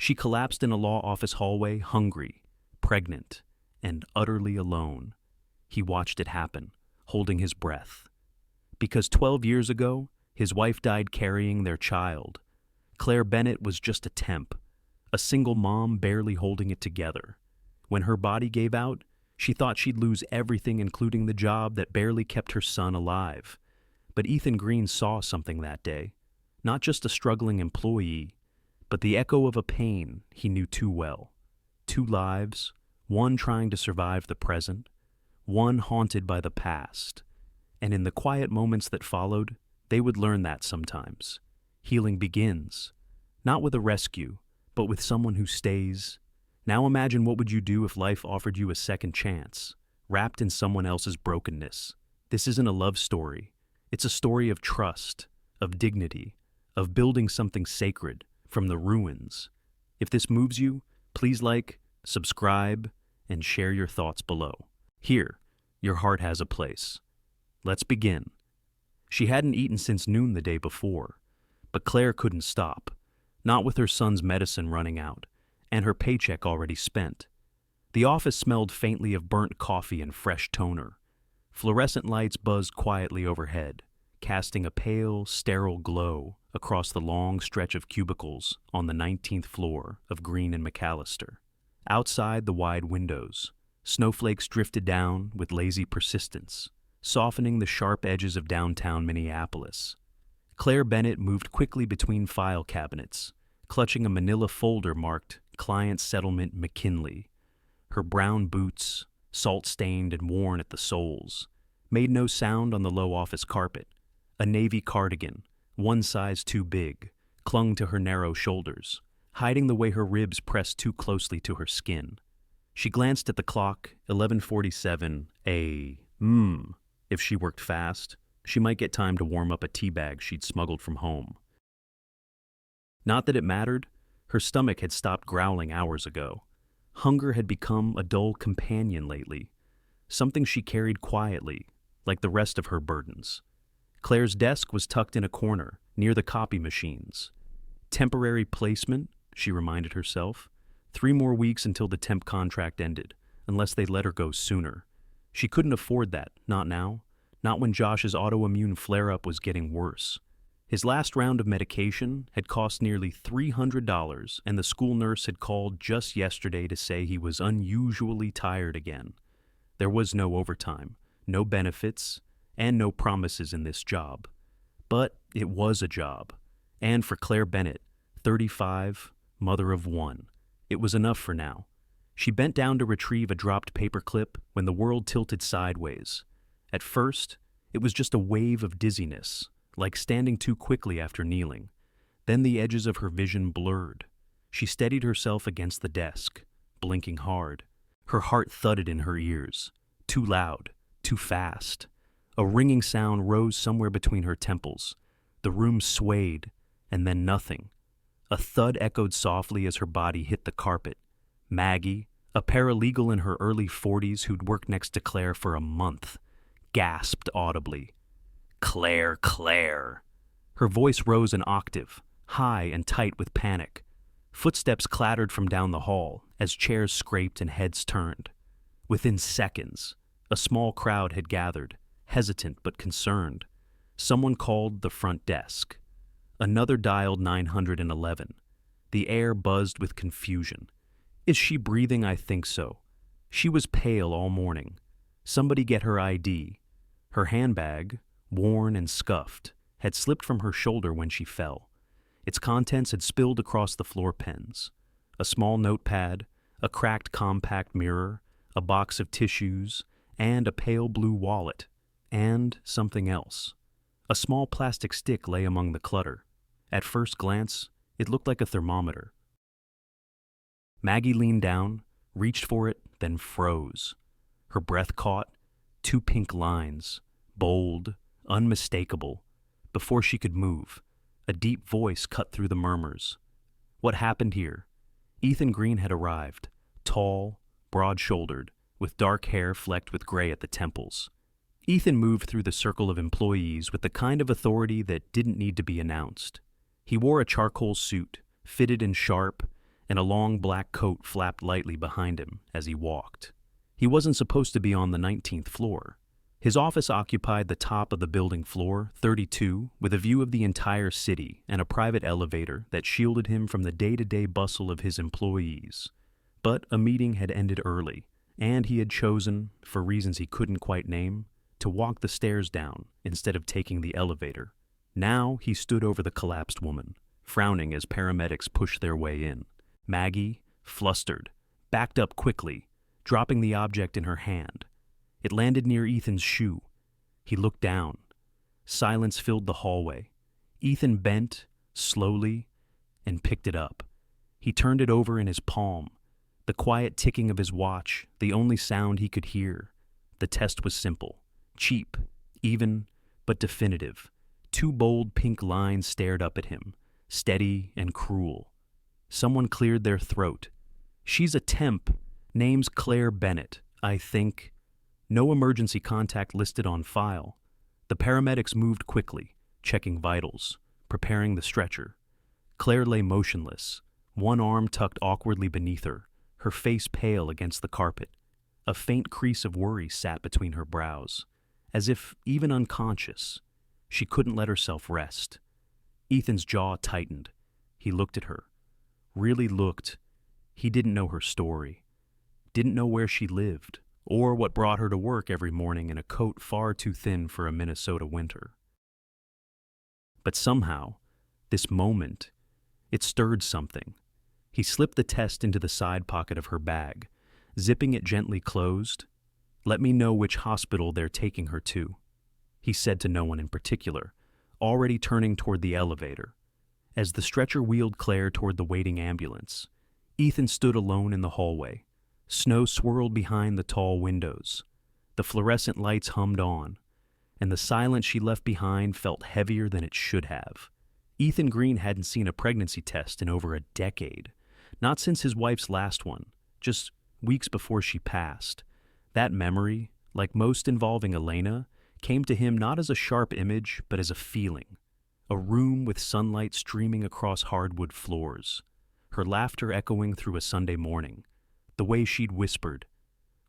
She collapsed in a law office hallway, hungry, pregnant, and utterly alone. He watched it happen, holding his breath. Because 12 years ago, his wife died carrying their child. Claire Bennett was just a temp, a single mom barely holding it together. When her body gave out, she thought she'd lose everything, including the job that barely kept her son alive. But Ethan Green saw something that day. Not just a struggling employee, but the echo of a pain he knew too well. 2 lives, one trying to survive the present, one haunted by the past. And in the quiet moments that followed, they would learn that sometimes. Healing begins, not with a rescue, but with someone who stays. Now imagine, what would you do if life offered you a second chance, wrapped in someone else's brokenness? This isn't a love story. It's a story of trust, of dignity, of building something sacred from the ruins. If this moves you, please like, subscribe, and share your thoughts below. Here, your heart has a place. Let's begin. She hadn't eaten since noon the day before, but Claire couldn't stop, not with her son's medicine running out, and her paycheck already spent. The office smelled faintly of burnt coffee and fresh toner. Fluorescent lights buzzed quietly overhead, casting a pale, sterile glow across the long stretch of cubicles on the 19th floor of Green and McAllister. Outside the wide windows, snowflakes drifted down with lazy persistence, softening the sharp edges of downtown Minneapolis. Claire Bennett moved quickly between file cabinets, clutching a manila folder marked Client Settlement McKinley. Her brown boots, salt-stained and worn at the soles, made no sound on the low office carpet. A navy cardigan, one size too big, clung to her narrow shoulders, hiding the way her ribs pressed too closely to her skin. She glanced at the clock, 11:47 a.m. If she worked fast, she might get time to warm up a tea bag she'd smuggled from home. Not that it mattered. Her stomach had stopped growling hours ago. Hunger had become a dull companion lately, something she carried quietly, like the rest of her burdens. Claire's desk was tucked in a corner, near the copy machines. Temporary placement, she reminded herself. 3 more weeks until the temp contract ended, unless they let her go sooner. She couldn't afford that, not now, not when Josh's autoimmune flare-up was getting worse. His last round of medication had cost nearly $300, and the school nurse had called just yesterday to say he was unusually tired again. There was no overtime, no benefits, and no promises in this job. But it was a job. And for Claire Bennett, 35, mother of 1, it was enough for now. She bent down to retrieve a dropped paperclip when the world tilted sideways. At first, it was just a wave of dizziness, like standing too quickly after kneeling. Then the edges of her vision blurred. She steadied herself against the desk, blinking hard. Her heart thudded in her ears. Too loud, too fast. A ringing sound rose somewhere between her temples. The room swayed, and then nothing. A thud echoed softly as her body hit the carpet. Maggie, a paralegal in her early 40s who'd worked next to Claire for a month, gasped audibly. "Claire, Claire." Her voice rose an octave, high and tight with panic. Footsteps clattered from down the hall as chairs scraped and heads turned. Within seconds, a small crowd had gathered, hesitant but concerned. Someone called the front desk. Another dialed 911. The air buzzed with confusion. "Is she breathing? I think so." She was pale all morning. Somebody get her ID. Her handbag, worn and scuffed, had slipped from her shoulder when she fell. Its contents had spilled across the floor pens. A small notepad, a cracked compact mirror, a box of tissues, and a pale blue wallet. And something else. A small plastic stick lay among the clutter. At first glance, it looked like a thermometer. Maggie leaned down, reached for it, then froze. Her breath caught, 2 pink lines, bold, unmistakable. Before she could move, a deep voice cut through the murmurs. What happened here? Ethan Green had arrived, tall, broad-shouldered, with dark hair flecked with gray at the temples. Ethan moved through the circle of employees with the kind of authority that didn't need to be announced. He wore a charcoal suit, fitted and sharp, and a long black coat flapped lightly behind him as he walked. He wasn't supposed to be on the 19th floor. His office occupied the top of the building floor, 32, with a view of the entire city and a private elevator that shielded him from the day-to-day bustle of his employees. But a meeting had ended early, and he had chosen, for reasons he couldn't quite name, to walk the stairs down instead of taking the elevator. Now he stood over the collapsed woman, frowning as paramedics pushed their way in. Maggie, flustered, backed up quickly, dropping the object in her hand. It landed near Ethan's shoe. He looked down. Silence filled the hallway. Ethan bent, slowly, and picked it up. He turned it over in his palm. The quiet ticking of his watch, the only sound he could hear. The test was simple, cheap, even, but definitive. Two bold pink lines stared up at him, steady and cruel. Someone cleared their throat. "She's a temp. Name's Claire Bennett, I think." No emergency contact listed on file. The paramedics moved quickly, checking vitals, preparing the stretcher. Claire lay motionless, one arm tucked awkwardly beneath her face pale against the carpet. A faint crease of worry sat between her brows, as if, even unconscious, she couldn't let herself rest. Ethan's jaw tightened. He looked at her. Really looked. He didn't know her story. Didn't know where she lived, or what brought her to work every morning in a coat far too thin for a Minnesota winter. But somehow, this moment, it stirred something. He slipped the test into the side pocket of her bag, zipping it gently closed. "Let me know which hospital they're taking her to," he said to no one in particular, already turning toward the elevator. As the stretcher wheeled Claire toward the waiting ambulance, Ethan stood alone in the hallway. Snow swirled behind the tall windows. The fluorescent lights hummed on, and the silence she left behind felt heavier than it should have. Ethan Green hadn't seen a pregnancy test in over a decade. Not since his wife's last one, just weeks before she passed. That memory, like most involving Elena, came to him not as a sharp image, but as a feeling. A room with sunlight streaming across hardwood floors. Her laughter echoing through a Sunday morning. The way she'd whispered,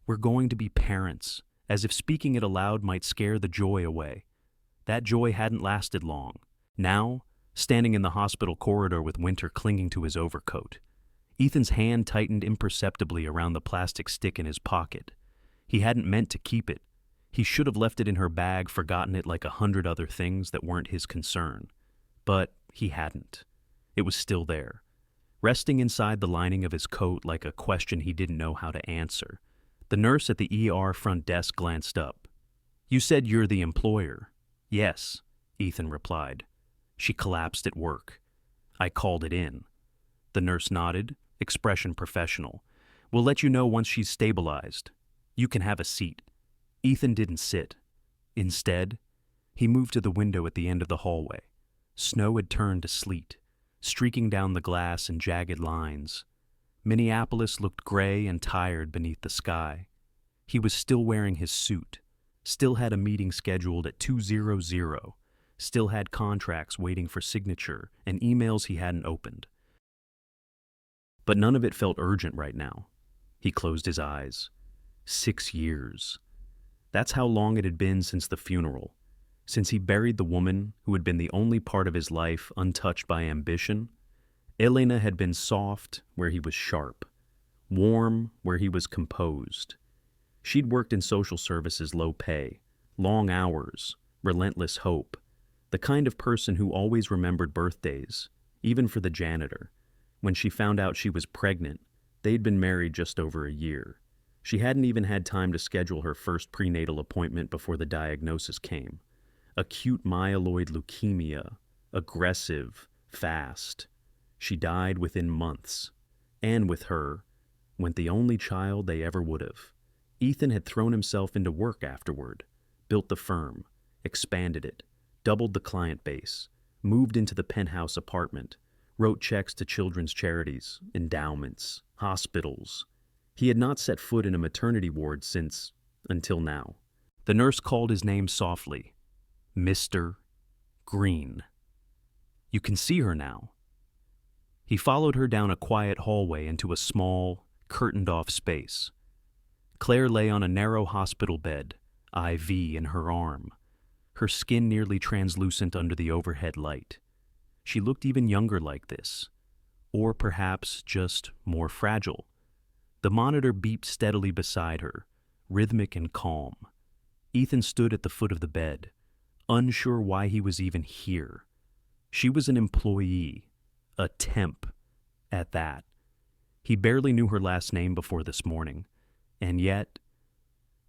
"We're going to be parents," as if speaking it aloud might scare the joy away. That joy hadn't lasted long. Now, standing in the hospital corridor with Winter clinging to his overcoat, Ethan's hand tightened imperceptibly around the plastic stick in his pocket. He hadn't meant to keep it. He should have left it in her bag, forgotten it like 100 other things that weren't his concern. But he hadn't. It was still there, resting inside the lining of his coat like a question he didn't know how to answer. The nurse at the ER front desk glanced up. "You said you're the employer." "Yes," Ethan replied. She collapsed at work. "I called it in." The nurse nodded, expression professional. "We'll let you know once she's stabilized. You can have a seat." Ethan didn't sit. Instead, he moved to the window at the end of the hallway. Snow had turned to sleet, streaking down the glass in jagged lines. Minneapolis looked gray and tired beneath the sky. He was still wearing his suit, still had a meeting scheduled at 2:00, still had contracts waiting for signature and emails he hadn't opened. But none of it felt urgent right now. He closed his eyes. 6 years. That's how long it had been since the funeral, since he buried the woman who had been the only part of his life untouched by ambition. Elena had been soft where he was sharp, warm where he was composed. She'd worked in social services, low pay, long hours, relentless hope, the kind of person who always remembered birthdays, even for the janitor. When she found out she was pregnant, they'd been married just over a year. She hadn't even had time to schedule her first prenatal appointment before the diagnosis came. Acute myeloid leukemia, aggressive, fast. She died within months. And with her went the only child they ever would have. Ethan had thrown himself into work afterward, built the firm, expanded it, doubled the client base, moved into the penthouse apartment, wrote checks to children's charities, endowments, hospitals. He had not set foot in a maternity ward until now. The nurse called his name softly. "Mr. Green." "You can see her now." He followed her down a quiet hallway into a small, curtained-off space. Claire lay on a narrow hospital bed, IV in her arm, her skin nearly translucent under the overhead light. She looked even younger like this, or perhaps just more fragile. The monitor beeped steadily beside her, rhythmic and calm. Ethan stood at the foot of the bed, unsure why he was even here. She was an employee, a temp, at that. He barely knew her last name before this morning, and yet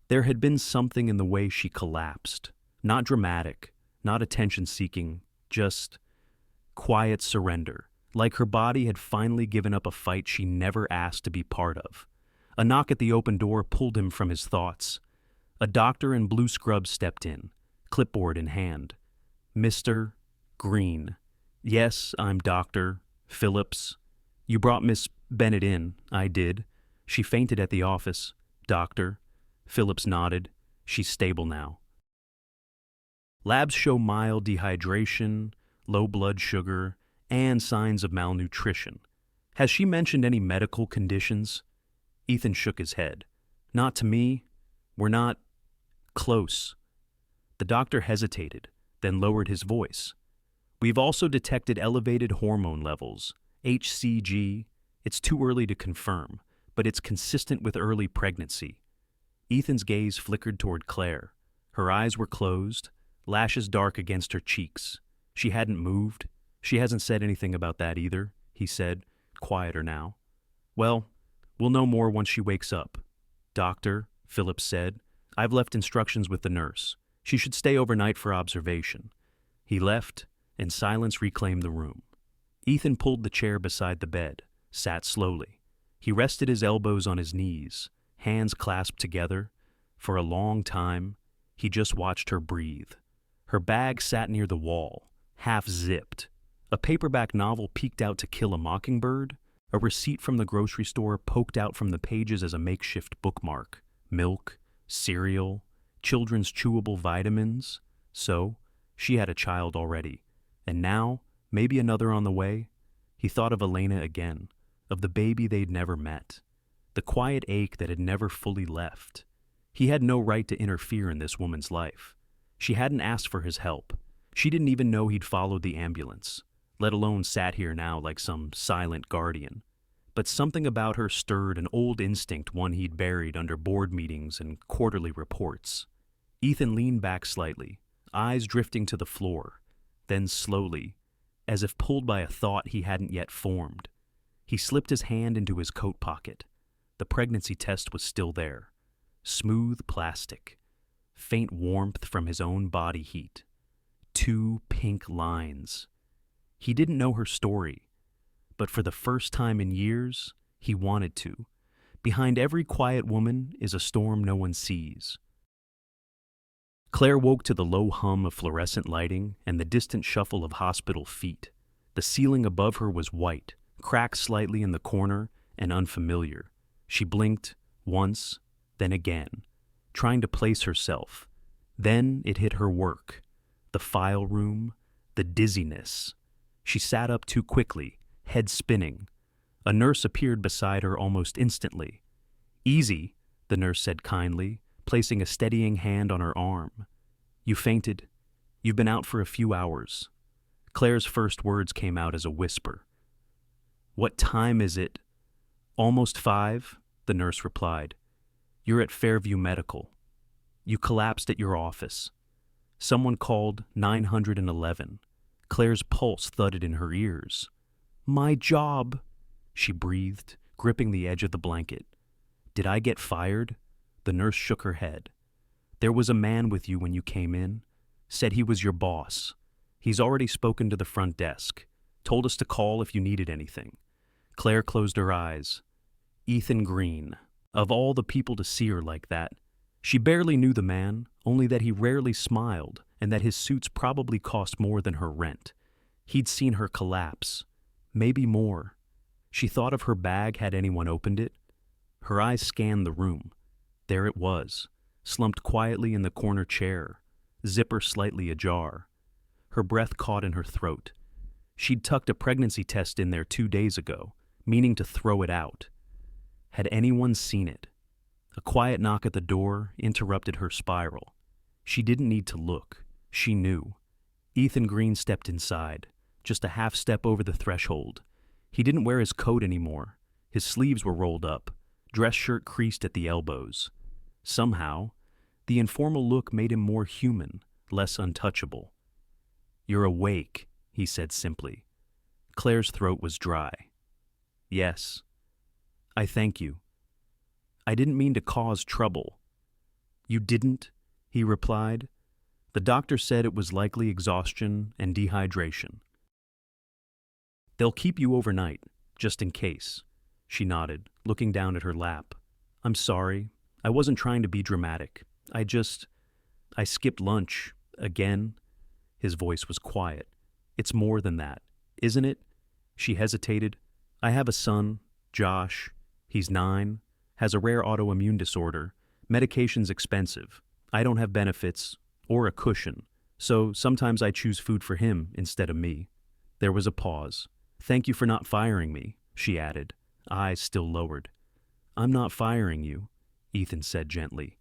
there had been something in the way she collapsed. Not dramatic, not attention-seeking, just quiet surrender, like her body had finally given up a fight she never asked to be part of. A knock at the open door pulled him from his thoughts. A doctor in blue scrubs stepped in, clipboard in hand. Mr. Green. Yes, I'm Dr. Phillips. You brought Miss Bennett in. I did. She fainted at the office. Doctor. Phillips nodded. She's stable now. Labs show mild dehydration, low blood sugar, and signs of malnutrition. Has she mentioned any medical conditions? Ethan shook his head. Not to me. We're not close. The doctor hesitated, then lowered his voice. We've also detected elevated hormone levels, HCG. It's too early to confirm, but it's consistent with early pregnancy. Ethan's gaze flickered toward Claire. Her eyes were closed, lashes dark against her cheeks. She hadn't moved. She hasn't said anything about that either, he said, quieter now. Well, we'll know more once she wakes up. Doctor, Phillips said, I've left instructions with the nurse. She should stay overnight for observation. He left, and silence reclaimed the room. Ethan pulled the chair beside the bed, sat slowly. He rested his elbows on his knees, hands clasped together. For a long time, he just watched her breathe. Her bag sat near the wall, half-zipped. A paperback novel peeked out to kill a mockingbird. A receipt from the grocery store poked out from the pages as a makeshift bookmark. Milk, cereal, children's chewable vitamins. So, she had a child already. And now, maybe another on the way. He thought of Elena again, of the baby they'd never met. The quiet ache that had never fully left. He had no right to interfere in this woman's life. She hadn't asked for his help. She didn't even know he'd followed the ambulance, let alone sat here now like some silent guardian. But something about her stirred an old instinct, one he'd buried under board meetings and quarterly reports. Ethan leaned back slightly, eyes drifting to the floor. Then slowly, as if pulled by a thought he hadn't yet formed, he slipped his hand into his coat pocket. The pregnancy test was still there. Smooth plastic. Faint warmth from his own body heat. 2 pink lines. He didn't know her story, but for the first time in years, he wanted to. Behind every quiet woman is a storm no one sees. Claire woke to the low hum of fluorescent lighting and the distant shuffle of hospital feet. The ceiling above her was white, cracked slightly in the corner and unfamiliar. She blinked once, then again, trying to place herself. Then it hit her work. The file room, the dizziness. She sat up too quickly, head spinning. A nurse appeared beside her almost instantly. Easy, the nurse said kindly, placing a steadying hand on her arm. You fainted. You've been out for a few hours. Claire's first words came out as a whisper. What time is it? Almost 5, the nurse replied. You're at Fairview Medical. You collapsed at your office. Someone called 911. Claire's pulse thudded in her ears. My job, she breathed, gripping the edge of the blanket. Did I get fired? The nurse shook her head. There was a man with you when you came in. Said he was your boss. He's already spoken to the front desk. Told us to call if you needed anything. Claire closed her eyes. Ethan Green. Of all the people to see her like that. She barely knew the man, only that he rarely smiled and that his suits probably cost more than her rent. He'd seen her collapse. Maybe more. She thought of her bag had anyone opened it. Her eyes scanned the room. There it was, slumped quietly in the corner chair, zipper slightly ajar. Her breath caught in her throat. She'd tucked a pregnancy test in there 2 days ago, meaning to throw it out. Had anyone seen it? A quiet knock at the door interrupted her spiral. She didn't need to look. She knew. Ethan Green stepped inside, just a half step over the threshold. He didn't wear his coat anymore. His sleeves were rolled up, dress shirt creased at the elbows. Somehow, the informal look made him more human, less untouchable. "You're awake," he said simply. Claire's throat was dry. "Yes. I thank you. I didn't mean to cause trouble." "You didn't?" he replied. "The doctor said it was likely exhaustion and dehydration. They'll keep you overnight, just in case." She nodded, looking down at her lap. "I'm sorry. I wasn't trying to be dramatic. I skipped lunch. Again." His voice was quiet. "It's more than that, isn't it?" She hesitated. "I have a son, Josh. He's 9, has a rare autoimmune disorder. Medication's expensive. I don't have benefits or a cushion, so sometimes I choose food for him instead of me." There was a pause. "Thank you for not firing me," she added, eyes still lowered. "I'm not firing you," Ethan said gently.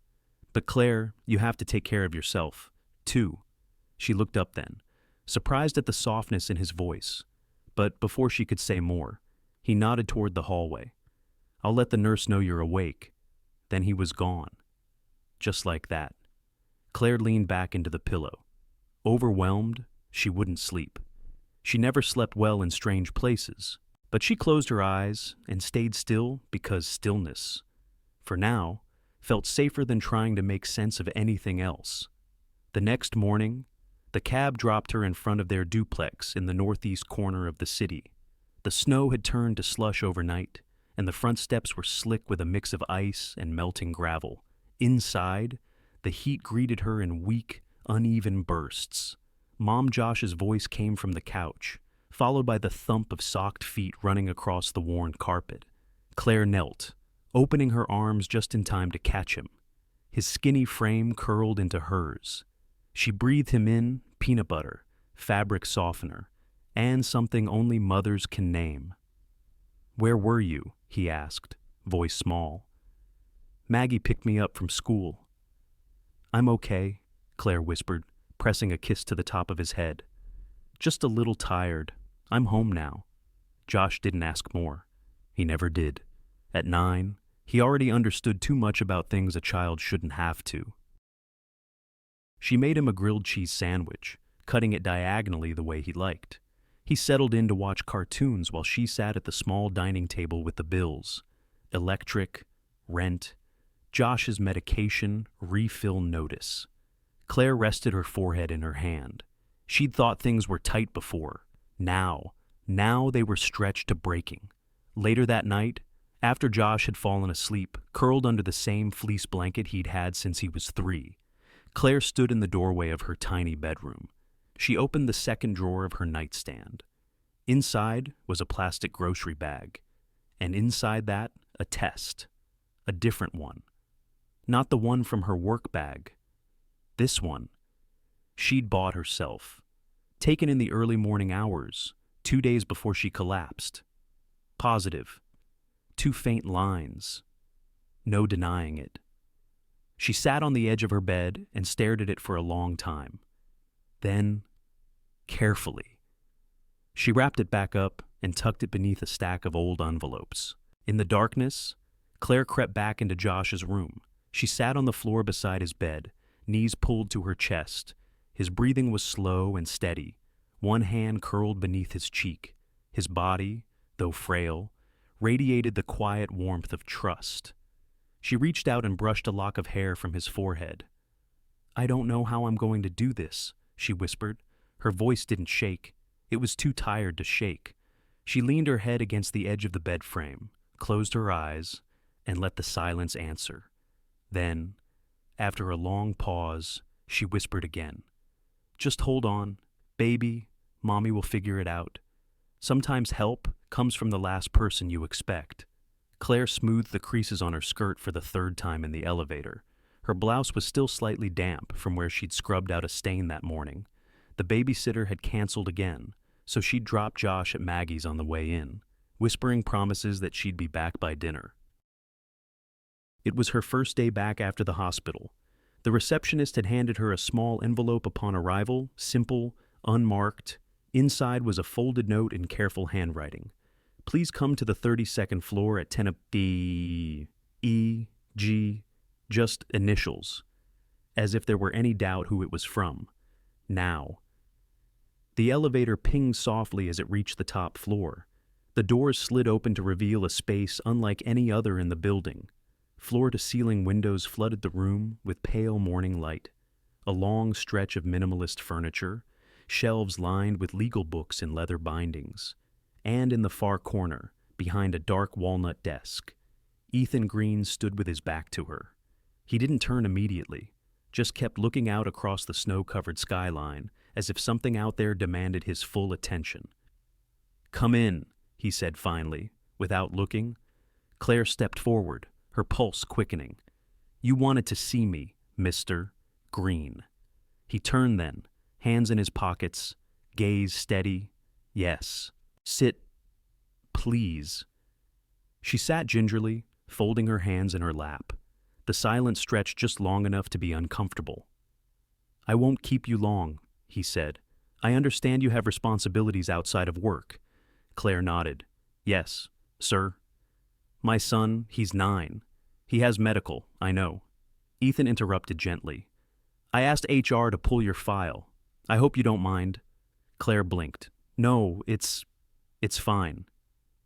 "But Claire, you have to take care of yourself, too." She looked up then, surprised at the softness in his voice. But before she could say more, he nodded toward the hallway. "I'll let the nurse know you're awake." Then he was gone. Just like that. Claire leaned back into the pillow. Overwhelmed, she wouldn't sleep. She never slept well in strange places, but she closed her eyes and stayed still because stillness, for now, felt safer than trying to make sense of anything else. The next morning, the cab dropped her in front of their duplex in the northeast corner of the city. The snow had turned to slush overnight, and the front steps were slick with a mix of ice and melting gravel. Inside, the heat greeted her in weak, uneven bursts. Mom Josh's voice came from the couch, followed by the thump of socked feet running across the worn carpet. Claire knelt, opening her arms just in time to catch him. His skinny frame curled into hers. She breathed him in peanut butter, fabric softener, and something only mothers can name. "Where were you?" he asked, voice small. "Maggie picked me up from school." "I'm okay," Claire whispered, pressing a kiss to the top of his head. "Just a little tired. I'm home now." Josh didn't ask more. He never did. At 9, he already understood too much about things a child shouldn't have to. She made him a grilled cheese sandwich, cutting it diagonally the way he liked. He settled in to watch cartoons while she sat at the small dining table with the bills. Electric, rent, Josh's medication, refill notice. Claire rested her forehead in her hand. She'd thought things were tight before. Now they were stretched to breaking. Later that night, after Josh had fallen asleep, curled under the same fleece blanket he'd had since he was 3, Claire stood in the doorway of her tiny bedroom. She opened the second drawer of her nightstand. Inside was a plastic grocery bag, and inside that, a test. A different one. Not the one from her work bag. This one, she'd bought herself, taken in the early morning hours, 2 days before she collapsed. Positive. 2 faint lines. No denying it. She sat on the edge of her bed and stared at it for a long time. Then, carefully, she wrapped it back up and tucked it beneath a stack of old envelopes. In the darkness, Claire crept back into Josh's room. She sat on the floor beside his bed, knees pulled to her chest. His breathing was slow and steady, one hand curled beneath his cheek. His body, though frail, radiated the quiet warmth of trust. She reached out and brushed a lock of hair from his forehead. "I don't know how I'm going to do this," she whispered. Her voice didn't shake. It was too tired to shake. She leaned her head against the edge of the bed frame, closed her eyes, and let the silence answer. Then, after a long pause, she whispered again. "Just hold on. Baby, Mommy will figure it out. Sometimes help comes from the last person you expect." Claire smoothed the creases on her skirt for the 3rd time in the elevator. Her blouse was still slightly damp from where she'd scrubbed out a stain that morning. The babysitter had canceled again, so she'd drop Josh at Maggie's on the way in, whispering promises that she'd be back by dinner. It was her first day back after the hospital. The receptionist had handed her a small envelope upon arrival, simple, unmarked. Inside was a folded note in careful handwriting. Please come to the 32nd floor at 10 B. E. G. Just initials, as if there were any doubt who it was from. Now. The elevator pinged softly as it reached the top floor. The doors slid open to reveal a space unlike any other in the building. Floor-to-ceiling windows flooded the room with pale morning light. A long stretch of minimalist furniture, shelves lined with legal books in leather bindings. And in the far corner, behind a dark walnut desk, Ethan Green stood with his back to her. He didn't turn immediately, just kept looking out across the snow-covered skyline as if something out there demanded his full attention. "Come in," he said finally, without looking. Claire stepped forward, her pulse quickening. "You wanted to see me, Mr. Green." He turned then, hands in his pockets, gaze steady. "Yes. Sit, please." She sat gingerly, folding her hands in her lap. The silence stretched just long enough to be uncomfortable. "I won't keep you long," he said. "I understand you have responsibilities outside of work." Claire nodded. "Yes, sir." "My son, he's 9. He has medical, I know." Ethan interrupted gently. "I asked HR to pull your file. I hope you don't mind." Claire blinked. "No, it's fine."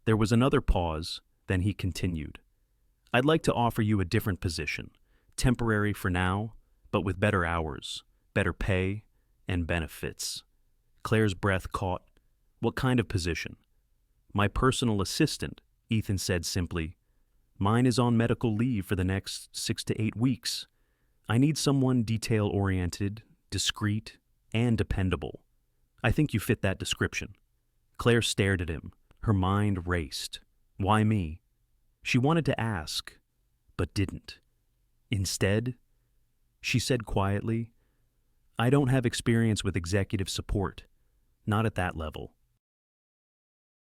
There was another pause, then he continued. "I'd like to offer you a different position, temporary for now, but with better hours, better pay, and benefits." Claire's breath caught. "What kind of position?" "My personal assistant," Ethan said simply. "Mine is on medical leave for the next 6 to 8 weeks. I need someone detail-oriented, discreet, and dependable. I think you fit that description." Claire stared at him. Her mind raced. Why me? She wanted to ask, but didn't. Instead, she said quietly, "I don't have experience with executive support. Not at that level."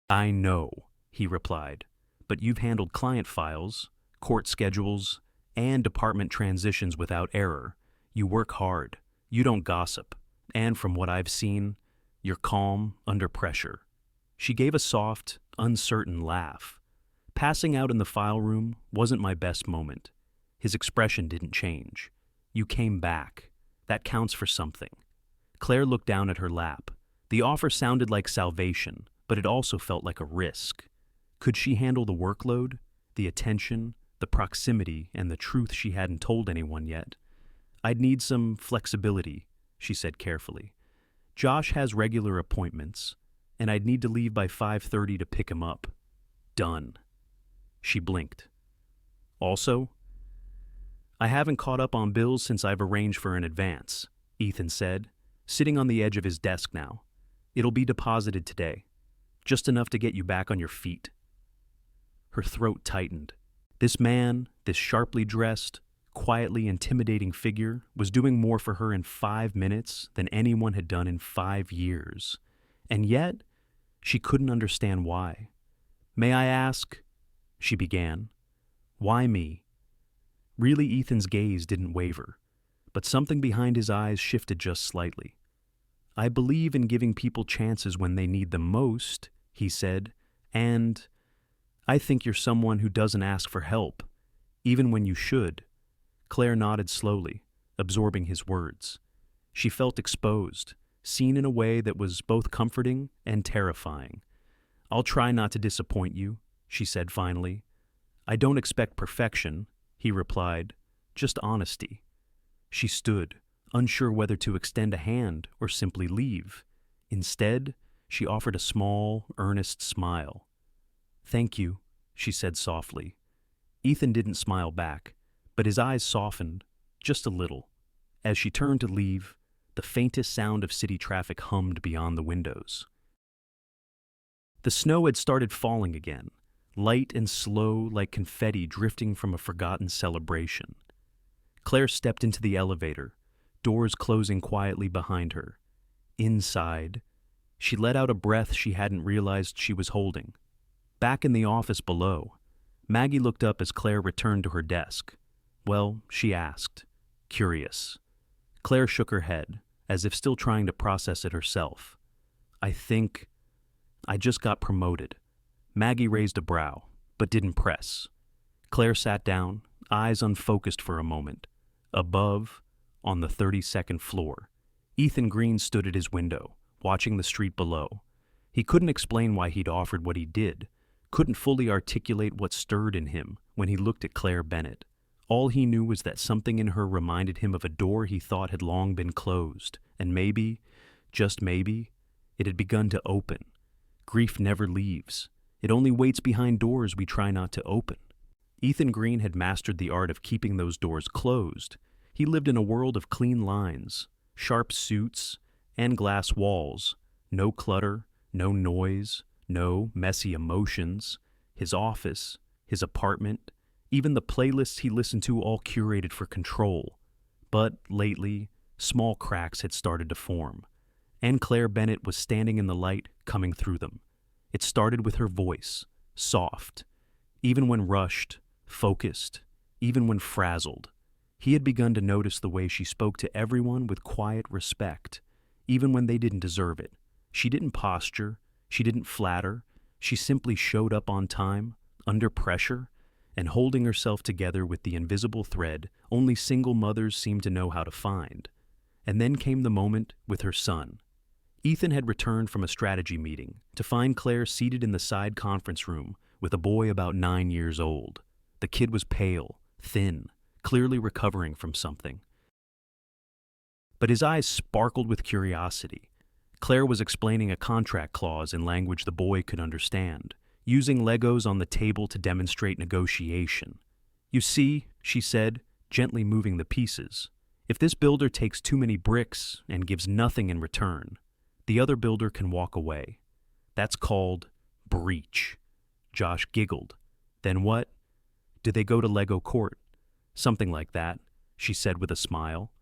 "I know," he replied, "but you've handled client files, court schedules, and department transitions without error. You work hard. You don't gossip. And from what I've seen, you're calm under pressure." She gave a soft, uncertain laugh. "Passing out in the file room wasn't my best moment." His expression didn't change. "You came back. That counts for something." Claire looked down at her lap. The offer sounded like salvation, but it also felt like a risk. Could she handle the workload, the attention, the proximity, and the truth she hadn't told anyone yet? "I'd need some flexibility," she said carefully. "Josh has regular appointments, and I'd need to leave by 5:30 to pick him up." "Done." She blinked. "Also, I haven't caught up on bills since I've arranged for an advance," Ethan said, sitting on the edge of his desk now. "It'll be deposited today, just enough to get you back on your feet." Her throat tightened. This man, this sharply dressed, quietly intimidating figure, was doing more for her in 5 minutes than anyone had done in 5 years. And yet, she couldn't understand why. "May I ask?" she began. "Why me?" Really, Ethan's gaze didn't waver, but something behind his eyes shifted just slightly. "I believe in giving people chances when they need them most," he said, "and I think you're someone who doesn't ask for help, even when you should." Claire nodded slowly, absorbing his words. She felt exposed, seen in a way that was both comforting and terrifying. "I'll try not to disappoint you," she said finally. "I don't expect perfection," he replied, "just honesty." She stood, unsure whether to extend a hand or simply leave. Instead, she offered a small, earnest smile. "Thank you," she said softly. Ethan didn't smile back, but his eyes softened, just a little. As she turned to leave, the faintest sound of city traffic hummed beyond the windows. The snow had started falling again, light and slow like confetti drifting from a forgotten celebration. Claire stepped into the elevator, doors closing quietly behind her. Inside, She let out a breath she hadn't realized she was holding. Back in the office below, Maggie looked up as Claire returned to her desk. "Well," she asked, curious. Claire shook her head, as if still trying to process it herself. I just got promoted." Maggie raised a brow, but didn't press. Claire sat down, eyes unfocused for a moment. Above, on the 32nd floor, Ethan Green stood at his window, watching the street below. He couldn't explain why he'd offered what he did, couldn't fully articulate what stirred in him when he looked at Claire Bennett. All he knew was that something in her reminded him of a door he thought had long been closed, and maybe, just maybe, it had begun to open. Grief never leaves. It only waits behind doors we try not to open. Ethan Green had mastered the art of keeping those doors closed. He lived in a world of clean lines, sharp suits, and glass walls. No clutter, no noise, no messy emotions. His office, his apartment, even the playlists he listened to all curated for control. But lately, small cracks had started to form, and Claire Bennett was standing in the light coming through them. It started with her voice, soft, even when rushed, focused, even when frazzled. He had begun to notice the way she spoke to everyone with quiet respect, even when they didn't deserve it. She didn't posture, she didn't flatter, she simply showed up on time, under pressure, and holding herself together with the invisible thread only single mothers seem to know how to find. And then came the moment with her son. Ethan had returned from a strategy meeting to find Claire seated in the side conference room with a boy about 9 years old. The kid was pale, thin, clearly recovering from something. But his eyes sparkled with curiosity. Claire was explaining a contract clause in language the boy could understand, using Legos on the table to demonstrate negotiation. "You see," she said, gently moving the pieces, "if this builder takes too many bricks and gives nothing in return, the other builder can walk away. That's called breach." Josh giggled. "Then what? Do they go to Lego court?" "Something like that," she said with a smile.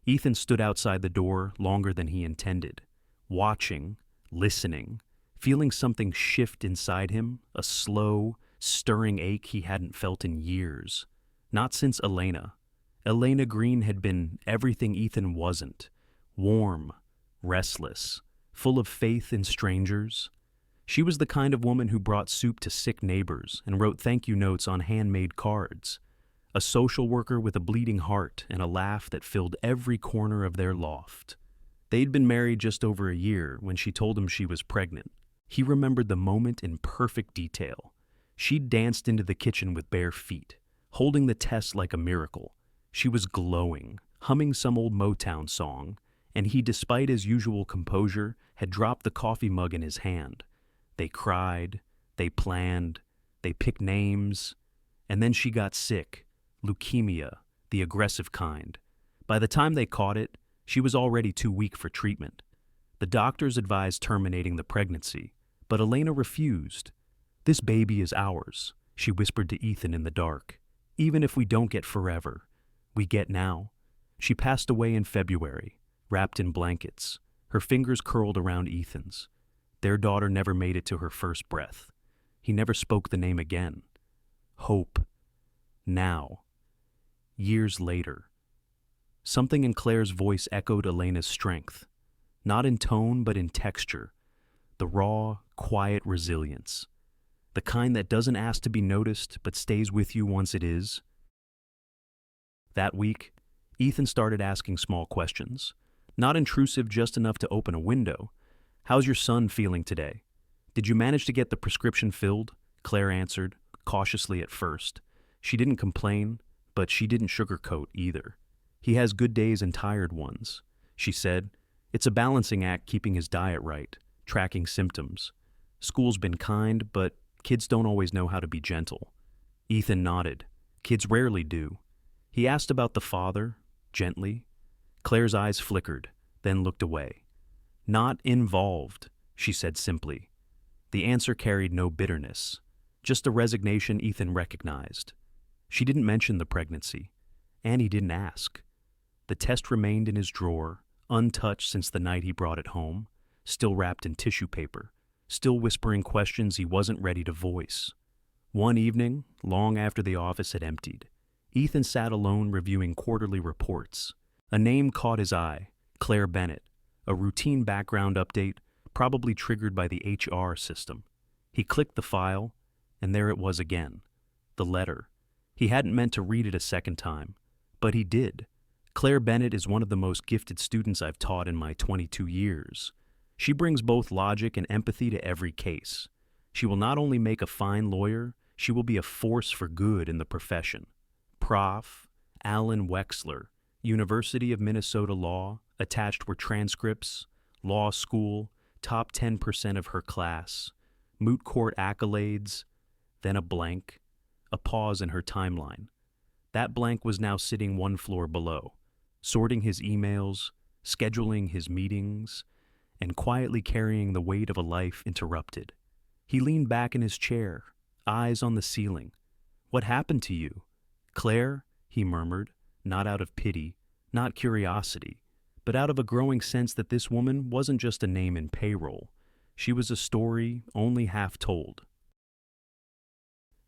Ethan stood outside the door longer than he intended, watching, listening, feeling something shift inside him, a slow, stirring ache he hadn't felt in years. Not since Elena. Elena Green had been everything Ethan wasn't. Warm, restless, full of faith in strangers. She was the kind of woman who brought soup to sick neighbors and wrote thank you notes on handmade cards. A social worker with a bleeding heart and a laugh that filled every corner of their loft. They'd been married just over a year when she told him she was pregnant. He remembered the moment in perfect detail. She'd danced into the kitchen with bare feet, holding the test like a miracle. She was glowing, humming some old Motown song, and he, despite his usual composure, had dropped the coffee mug in his hand. They cried, they planned, they picked names, and then she got sick, leukemia, the aggressive kind. By the time they caught it, she was already too weak for treatment. The doctors advised terminating the pregnancy, but Elena refused. "This baby is ours," she whispered to Ethan in the dark. "Even if we don't get forever, we get now." She passed away in February, wrapped in blankets, her fingers curled around Ethan's. Their daughter never made it to her first breath. He never spoke the name again. Hope. Now. Years later. Something in Claire's voice echoed Elena's strength. Not in tone, but in texture. The raw, quiet resilience. The kind that doesn't ask to be noticed, but stays with you once it is. That week, Ethan started asking small questions. Not intrusive, just enough to open a window. "How's your son feeling today?" "Did you manage to get the prescription filled?" Claire answered, cautiously at first. She didn't complain, but she didn't sugarcoat either. "He has good days and tired ones," she said. "It's a balancing act keeping his diet right, tracking symptoms. School's been kind, but kids don't always know how to be gentle." Ethan nodded. Kids rarely do. He asked about the father, gently. Claire's eyes flickered, then looked away. "Not involved," she said simply. The answer carried no bitterness, just a resignation Ethan recognized. She didn't mention the pregnancy, and he didn't ask. The test remained in his drawer, untouched since the night he brought it home. still wrapped in tissue paper, still whispering questions he wasn't ready to voice. One evening, long after the office had emptied, Ethan sat alone reviewing quarterly reports. A name caught his eye, Claire Bennett, a routine background update, probably triggered by the HR system. He clicked the file, and there it was again. The letter. He hadn't meant to read it a second time, but he did. Claire Bennett is one of the most gifted students I've taught in my 22 years. She brings both logic and empathy to every case. She will not only make a fine lawyer, she will be a force for good in the profession. Prof. Alan Wexler, University of Minnesota Law, attached were transcripts, law school, top 10% of her class, moot court accolades, then a blank, a pause in her timeline. That blank was now sitting one floor below, sorting his emails, scheduling his meetings, and quietly carrying the weight of a life interrupted. He leaned back in his chair, eyes on the ceiling. "What happened to you?" "Claire," he murmured, not out of pity, not curiosity, but out of a growing sense that this woman wasn't just a name in payroll. She was a story only half told.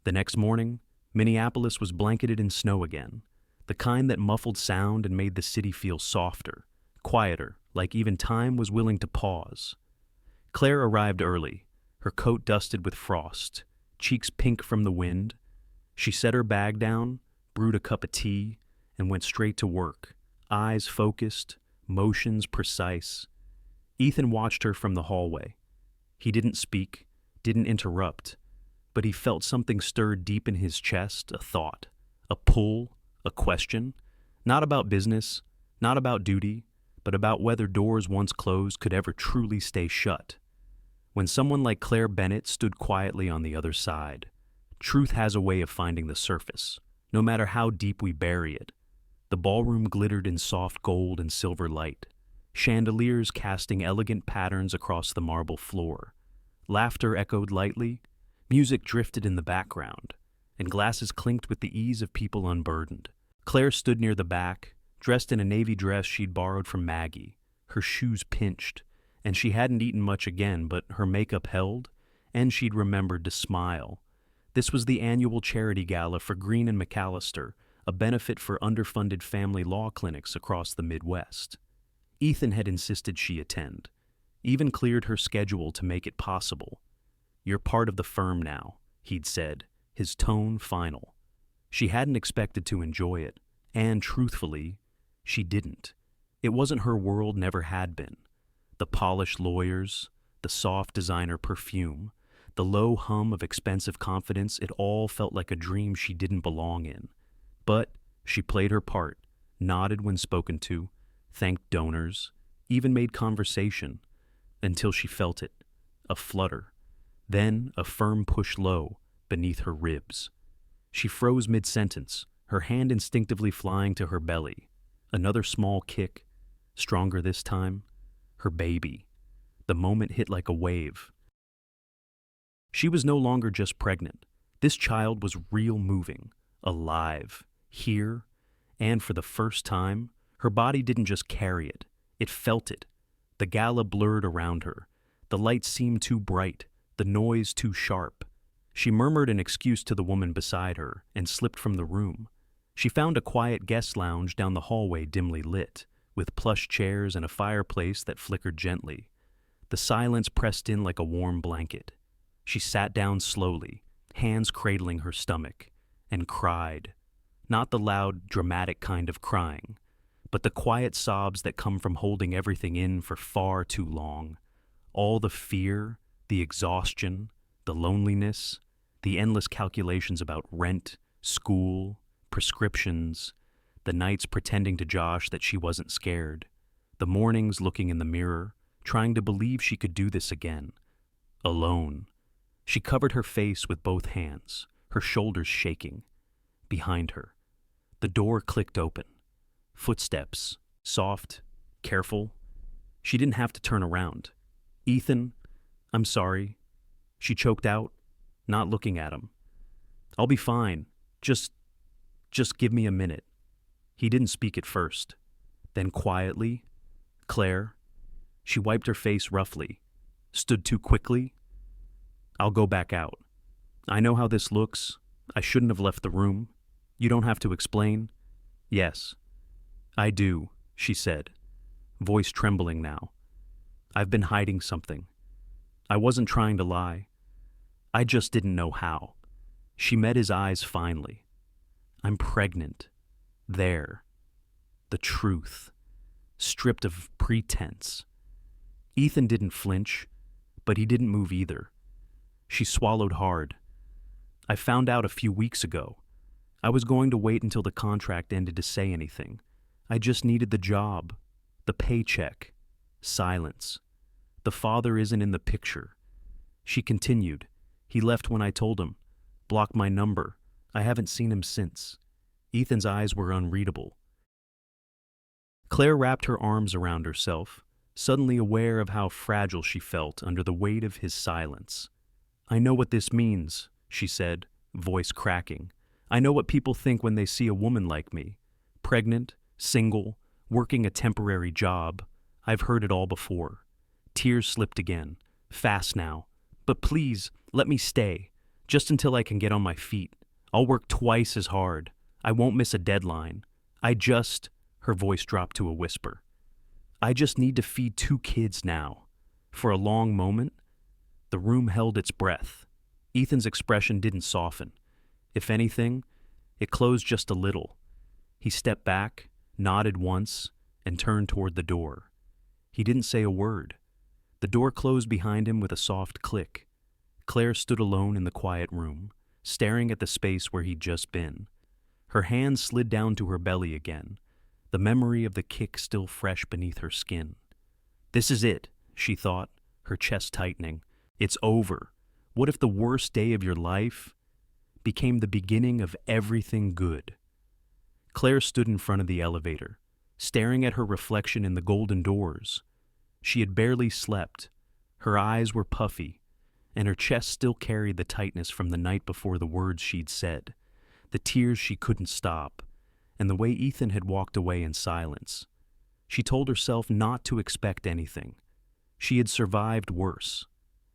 The next morning, Minneapolis was blanketed in snow again, the kind that muffled sound and made the city feel softer, quieter, like even time was willing to pause. Claire arrived early, her coat dusted with frost, cheeks pink from the wind. She set her bag down, brewed a cup of tea, and went straight to work, eyes focused, motions precise. Ethan watched her from the hallway. He didn't speak, didn't interrupt, but he felt something stir deep in his chest, a thought, a pull, a question, not about business, not about duty, but about whether doors once closed could ever truly stay shut. When someone like Claire Bennett stood quietly on the other side, truth has a way of finding the surface, no matter how deep we bury it. The ballroom glittered in soft gold and silver light, chandeliers casting elegant patterns across the marble floor. Laughter echoed lightly, music drifted in the background, and glasses clinked with the ease of people unburdened. Claire stood near the back, dressed in a navy dress she'd borrowed from Maggie, her shoes pinched, and she hadn't eaten much again, but her makeup held, and she'd remembered to smile. This was the annual charity gala for Green and McAllister, a benefit for underfunded family law clinics across the Midwest. Ethan had insisted she attend, even cleared her schedule to make it possible. "You're part of the firm now," he'd said, his tone final. She hadn't expected to enjoy it, and truthfully, she didn't. It wasn't her world, never had been. The polished lawyers, the soft designer perfume, the low hum of expensive confidence, it all felt like a dream she didn't belong in. But she played her part, nodded when spoken to, thanked donors, even made conversation, until she felt it, a flutter, then a firm push low beneath her ribs. She froze mid-sentence, her hand instinctively flying to her belly. Another small kick, stronger this time. Her baby. The moment hit like a wave. She was no longer just pregnant. This child was real, moving, alive, here, and for the first time, her body didn't just carry it, it felt it. The gala blurred around her. The lights seemed too bright, the noise too sharp. She murmured an excuse to the woman beside her and slipped from the room. She found a quiet guest lounge down the hallway, dimly lit, with plush chairs and a fireplace that flickered gently. The silence pressed in like a warm blanket. She sat down slowly, hands cradling her stomach, and cried. Not the loud, dramatic kind of crying, but the quiet sobs that come from holding everything in for far too long. All the fear, the exhaustion, the loneliness, the endless calculations about rent, school, prescriptions, the nights pretending to Josh that she wasn't scared, the mornings looking in the mirror, trying to believe she could do this again. Alone. She covered her face with both hands, her shoulders shaking. Behind her, the door clicked open. Footsteps, soft, careful. She didn't have to turn around. "Ethan, I'm sorry," she choked out, not looking at him. "I'll be fine. Just give me a minute." He didn't speak at first. Then quietly, "Claire, She wiped her face roughly. Stood too quickly? I'll go back out. I know how this looks. I shouldn't have left the room. You don't have to explain. Yes. I do, she said, voice trembling now. I've been hiding something. I wasn't trying to lie. I just didn't know how. She met his eyes finally. I'm pregnant. There. The truth. Stripped of pretense. Ethan didn't flinch, but he didn't move either. She swallowed hard. I found out a few weeks ago. I was going to wait until the contract ended to say anything. I just needed the job, the paycheck, silence. The father isn't in the picture. She continued. He left when I told him. Blocked my number. I haven't seen him since. Ethan's eyes were unreadable. Claire wrapped her arms around herself, suddenly aware of how fragile she felt under the weight of his silence. I know what this means, she said, voice cracking. I know what people think when they see a woman like me. Pregnant, single, working a temporary job. I've heard it all before. Tears slipped again. Fast now. But please, let me stay. Just until I can get on my feet. I'll work twice as hard. I won't miss a deadline. Her voice dropped to a whisper. I just need to feed 2 kids now. For a long moment, the room held its breath. Ethan's expression didn't soften. If anything, it closed just a little. He stepped back, nodded once, and turned toward the door. He didn't say a word. The door closed behind him with a soft click. Claire stood alone in the quiet room, staring at the space where he'd just been. Her hands slid down to her belly again, the memory of the kick still fresh beneath her skin. This is it, she thought, her chest tightening. It's over. What if the worst day of your life became the beginning of everything good? Claire stood in front of the elevator, staring at her reflection in the golden doors. She had barely slept. Her eyes were puffy, and her chest still carried the tightness from the night before the words she'd said, the tears she couldn't stop, and the way Ethan had walked away in silence. She told herself not to expect anything. She had survived worse.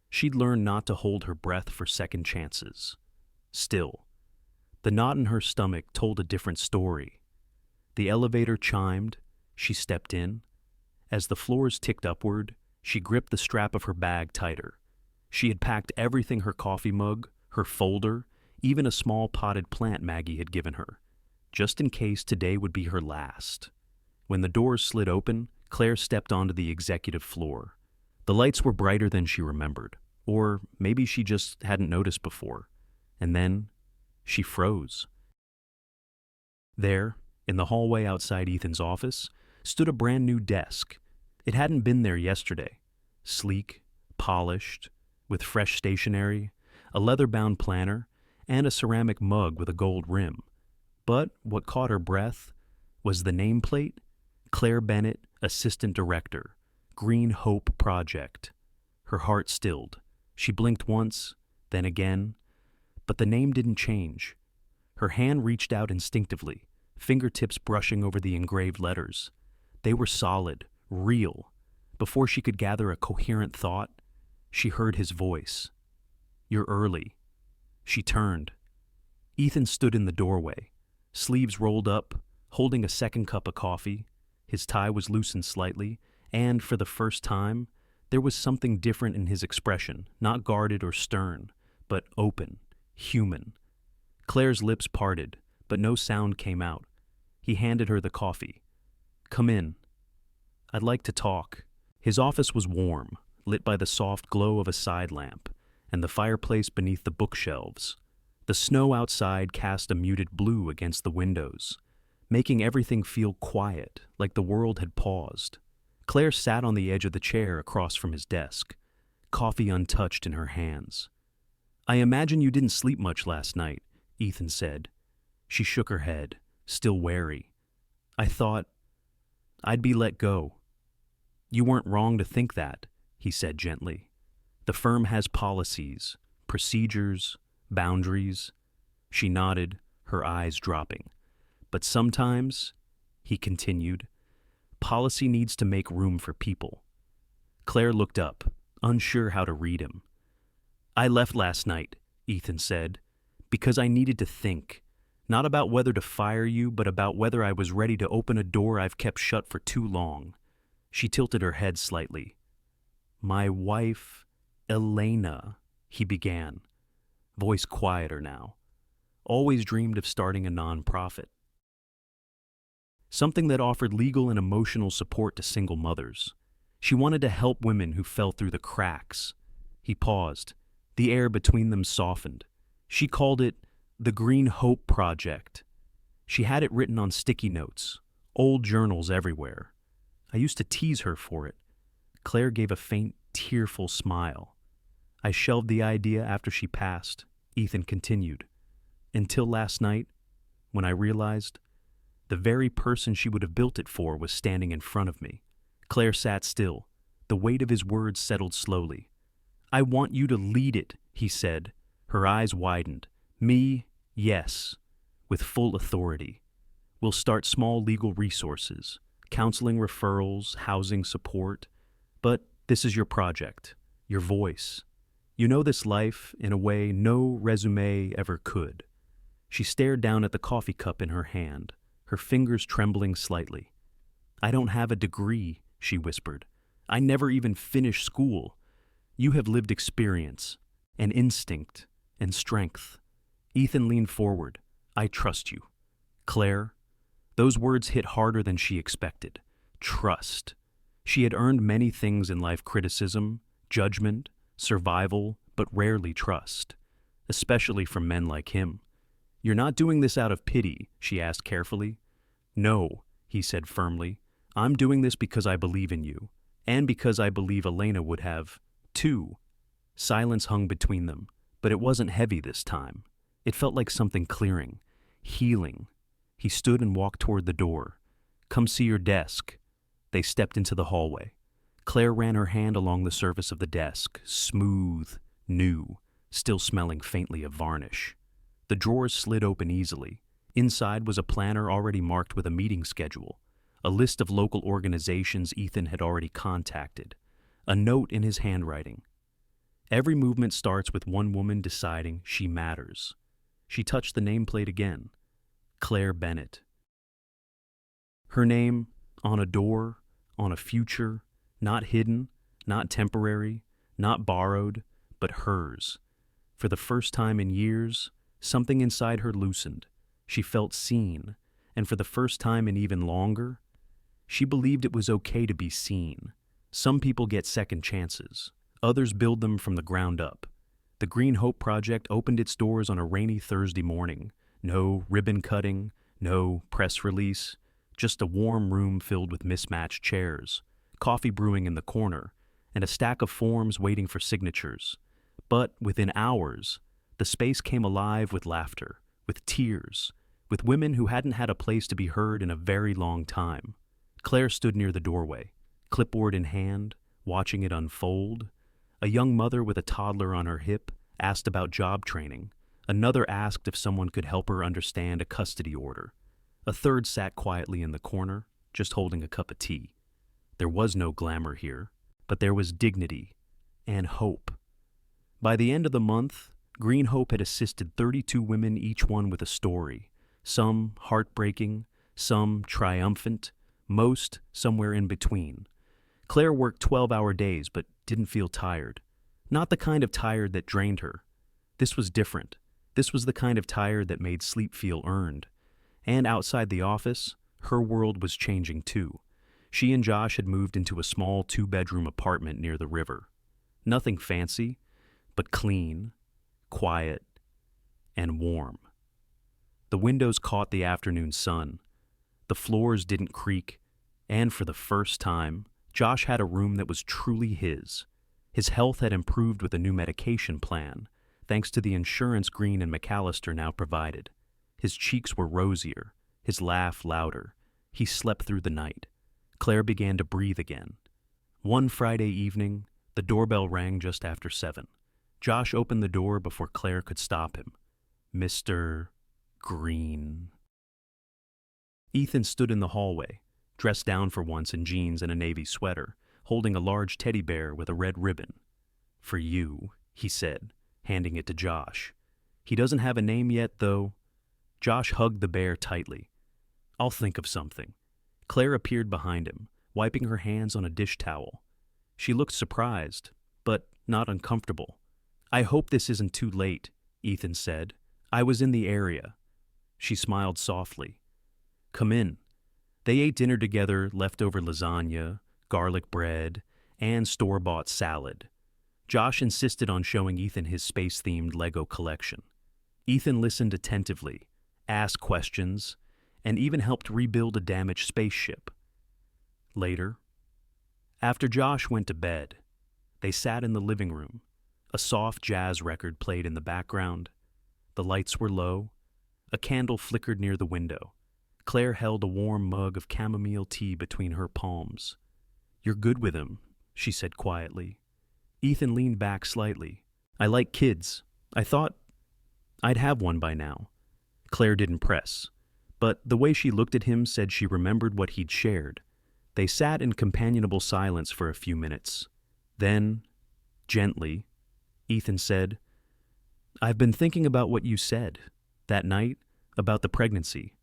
She'd learned not to hold her breath for second chances. Still, the knot in her stomach told a different story. The elevator chimed. She stepped in. As the floors ticked upward, she gripped the strap of her bag tighter. She had packed everything: her coffee mug, her folder, even a small potted plant Maggie had given her, just in case today would be her last. When the doors slid open, Claire stepped onto the executive floor. The lights were brighter than she remembered, or maybe she just hadn't noticed before. And then she froze. There, in the hallway outside Ethan's office, stood a brand new desk. It hadn't been there yesterday. Sleek, polished, with fresh stationery, a leather-bound planner, and a ceramic mug with a gold rim. But what caught her breath was the nameplate: Claire Bennett, Assistant Director, Green Hope Project. Her heart stilled. She blinked once, then again, but the name didn't change. Her hand reached out instinctively, fingertips brushing over the engraved letters. They were solid, real. Before she could gather a coherent thought, she heard his voice. You're early. She turned. Ethan stood in the doorway, sleeves rolled up, holding a second cup of coffee. His tie was loosened slightly, and for the first time, there was something different in his expression, not guarded or stern, but open, human. Claire's lips parted, but no sound came out. He handed her the coffee. Come in. I'd like to talk. His office was warm, lit by the soft glow of a side lamp, and the fireplace beneath the bookshelves. The snow outside cast a muted blue against the windows, making everything feel quiet, like the world had paused. Claire sat on the edge of the chair across from his desk, coffee untouched in her hands. I imagine you didn't sleep much last night, Ethan said. She shook her head, still wary. I thought I'd be let go. You weren't wrong to think that, he said gently. The firm has policies, procedures, boundaries. She nodded, her eyes dropping. But sometimes, he continued, policy needs to make room for people. Claire looked up, unsure how to read him. I left last night, Ethan said, because I needed to think. Not about whether to fire you, but about whether I was ready to open a door I've kept shut for too long. She tilted her head slightly. My wife, Elena, he began, voice quieter now. Always dreamed of starting a nonprofit. Something that offered legal and emotional support to single mothers. She wanted to help women who fell through the cracks. He paused. The air between them softened. She called it the Green Hope Project. She had it written on sticky notes, old journals everywhere. I used to tease her for it. Claire gave a faint, tearful smile. I shelved the idea after she passed, Ethan continued. Until last night, when I realized the very person she would have built it for was standing in front of me. Claire sat still. The weight of his words settled slowly. I want you to lead it, he said. Her eyes widened. Me, yes, with full authority. We'll start small legal resources, counseling referrals, housing support. But this is your project, your voice. You know this life in a way no resume ever could. She stared down at the coffee cup in her hand, her fingers trembling slightly. I don't have a degree, she whispered. I never even finished school. You have lived experience, and instinct, and strength. Ethan leaned forward. I trust you. Claire, those words hit harder than she expected. Trust. She had earned many things in life: criticism, judgment, survival, but rarely trust, especially from men like him. You're not doing this out of pity, she asked carefully. No, he said firmly. I'm doing this because I believe in you, and because I believe Elena would have, too. Silence hung between them, but it wasn't heavy this time. It felt like something clearing, healing. He stood and walked toward the door. Come see your desk. They stepped into the hallway. Claire ran her hand along the surface of the desk, smooth, new, still smelling faintly of varnish. The drawers slid open easily. Inside was a planner already marked with a meeting schedule, a list of local organizations Ethan had already contacted, a note in his handwriting. Every movement starts with one woman deciding she matters. She touched the nameplate again. Claire Bennett. Her name, on a door, on a future, not hidden, not temporary, not borrowed, but hers. For the first time in years, something inside her loosened. She felt seen, and for the first time in even longer, she believed it was okay to be seen. Some people get second chances. Others build them from the ground up. The Green Hope Project opened its doors on a rainy Thursday morning. No ribbon cutting, no press release, just a warm room filled with mismatched chairs, coffee brewing in the corner, and a stack of forms waiting for signatures. But within hours, the space came alive with laughter, with tears, with women who hadn't had a place to be heard in a very long time. Claire stood near the doorway, clipboard in hand, watching it unfold. A young mother with a toddler on her hip asked about job training. Another asked if someone could help her understand a custody order. A third sat quietly in the corner, just holding a cup of tea. There was no glamour here, but there was dignity and hope. By the end of the month, Green Hope had assisted 32 women, each one with a story, some heartbreaking, some triumphant, most somewhere in between. Claire worked 12-hour days but didn't feel tired. Not the kind of tired that drained her. This was different. This was the kind of tired that made sleep feel earned. And outside the office, her world was changing too. She and Josh had moved into a small 2-bedroom apartment near the river. Nothing fancy, but clean, quiet, and warm. The windows caught the afternoon sun. The floors didn't creak, and for the first time, Josh had a room that was truly his. His health had improved with a new medication plan, thanks to the insurance Green and McAllister now provided. His cheeks were rosier, his laugh louder. He slept through the night. Claire began to breathe again. One Friday evening, the doorbell rang just after 7. Josh opened the door before Claire could stop him. Mr. Green. Ethan stood in the hallway, dressed down for once in jeans and a navy sweater, holding a large teddy bear with a red ribbon. "For you," he said, handing it to Josh. "He doesn't have a name yet, though." Josh hugged the bear tightly. "I'll think of something." Claire appeared behind him, wiping her hands on a dish towel. She looked surprised, but not uncomfortable. "I hope this isn't too late," Ethan said. "I was in the area." She smiled softly. "Come in." They ate dinner together, leftover lasagna, garlic bread, and store-bought salad. Josh insisted on showing Ethan his space-themed Lego collection. Ethan listened attentively, asked questions, and even helped rebuild a damaged spaceship. Later, after Josh went to bed, they sat in the living room. A soft jazz record played in the background. The lights were low. A candle flickered near the window. Claire held a warm mug of chamomile tea between her palms. "You're good with him," she said quietly. Ethan leaned back slightly. "I like kids. I thought I'd have one by now." Claire didn't press, but the way she looked at him said she remembered what he'd shared. They sat in companionable silence for a few minutes. Then, gently, Ethan said, "I've been thinking about what you said that night about the pregnancy."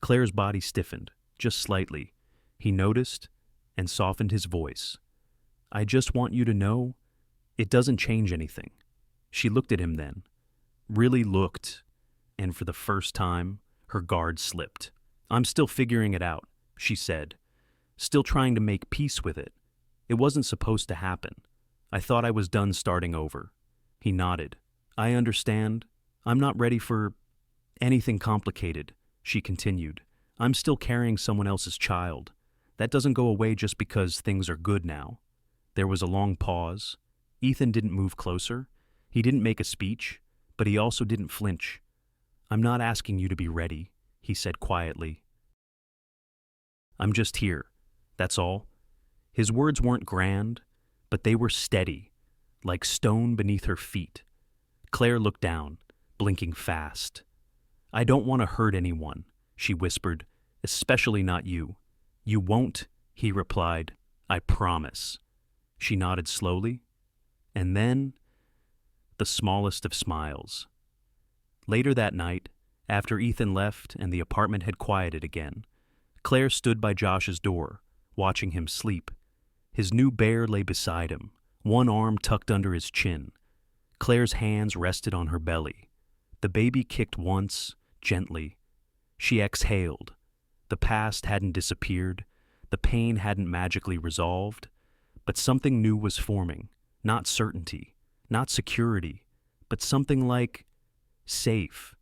Claire's body stiffened, just slightly. He noticed and softened his voice. "I just want you to know, it doesn't change anything." She looked at him then, really looked, and for the first time, her guard slipped. "I'm still figuring it out," she said, "still trying to make peace with it. It wasn't supposed to happen. I thought I was done starting over." He nodded. "I understand. I'm not ready for anything complicated," she continued. "I'm still carrying someone else's child. That doesn't go away just because things are good now." There was a long pause. Ethan didn't move closer. He didn't make a speech, but he also didn't flinch. "I'm not asking you to be ready," he said quietly. "I'm just here. That's all." His words weren't grand, but they were steady, like stone beneath her feet. Claire looked down, blinking fast. "I don't want to hurt anyone," she whispered, "especially not you." "You won't," he replied. "I promise." She nodded slowly, and then the smallest of smiles. Later that night, after Ethan left and the apartment had quieted again, Claire stood by Josh's door, watching him sleep. His new bear lay beside him, one arm tucked under his chin. Claire's hands rested on her belly. The baby kicked once, gently. She exhaled. The past hadn't disappeared. The pain hadn't magically resolved. But something new was forming. Not certainty, not security, but something like safe.